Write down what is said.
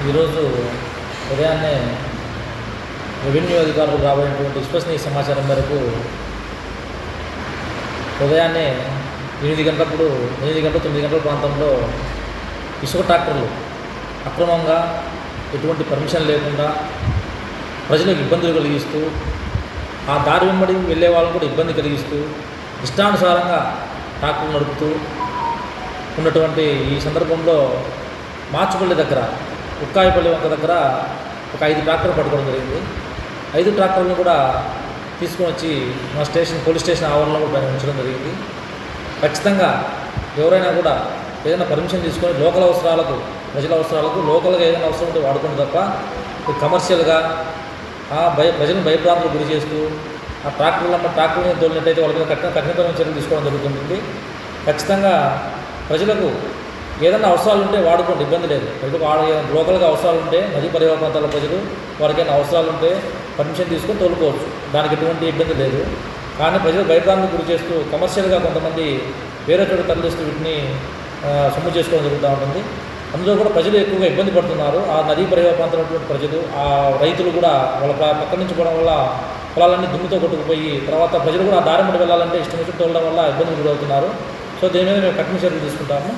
ఈరోజు ఉదయాన్నే రెవెన్యూ అధికారులు రాబోయేటువంటి విశ్వసనీయ సమాచారం మేరకు ఉదయాన్నే 8 గంటలప్పుడు 9 గంటల ప్రాంతంలో ఇసుక ట్రాక్టర్లు అక్రమంగా ఎటువంటి పర్మిషన్ లేకుండా ప్రజలకు ఇబ్బందులు కలిగిస్తూ ఆ దారి వెంబడి వెళ్ళే వాళ్ళని కూడా ఇబ్బంది కలిగిస్తూ ఇష్టానుసారంగా ట్రాక్టర్లు నడుపుతూ ఉన్నటువంటి ఈ సందర్భంలో మార్చుపల్లి దగ్గర ఉక్కాయపల్లి వంక దగ్గర ఒక 5 ట్రాక్టర్లు పట్టుకోవడం జరిగింది. 5 ట్రాక్టర్లను కూడా తీసుకొని వచ్చి మా పోలీస్ స్టేషన్ ఆవరణలో కూడా ఉంచడం జరిగింది. ఖచ్చితంగా ఎవరైనా కూడా ఏదైనా పర్మిషన్ తీసుకొని లోకల్ అవసరాలకు ప్రజల అవసరాలకు లోకల్గా ఏదైనా అవసరం ఉంటే వాడుకుంటే తప్ప కమర్షియల్గా ప్రజలను భయభ్రాంతులకు గురి చేస్తూ ఆ ట్రాక్టర్లను తోలినట్టయితే వాళ్ళ మీద కఠినతరమైన చర్యలు తీసుకోవడం జరుగుతుంది. ఖచ్చితంగా ప్రజలకు ఏదైనా అవసరాలు ఉంటే వాడుకోండి, ఇబ్బంది లేదు. ప్రజలకు లోకల్గా అవసరాలు ఉంటే నదీ పరివాహ ప్రాంతాల ప్రజలు వారికైనా అవసరాలు ఉంటే పర్మిషన్ తీసుకొని తోలుకోవచ్చు, దానికి ఎటువంటి ఇబ్బంది లేదు. కానీ ప్రజలు భయభ్రాంతులకు గురి చేస్తూ కమర్షియల్గా కొంతమంది వేరే చోట తరలిస్తూ వీటిని సొమ్ము చేసుకోవడం జరుగుతూ ఉంటుంది. అందులో కూడా ప్రజలు ఎక్కువగా ఇబ్బంది పడుతున్నారు. ఆ నదీ పరివాహ ప్రాంతంలో ప్రజలు, ఆ రైతులు కూడా వాళ్ళ పక్క నుంచి పోవడం వల్ల పొలాలన్నీ దుమ్ముతో కొట్టుకుపోయి తర్వాత ప్రజలు కూడా ఆ దారి మీద వెళ్ళాలంటే ఇష్టం వచ్చి తోలడం వల్ల ఇబ్బందులు గురవుతున్నారు. సో దీని మీద మేము కఠిన చర్యలు తీసుకుంటాము.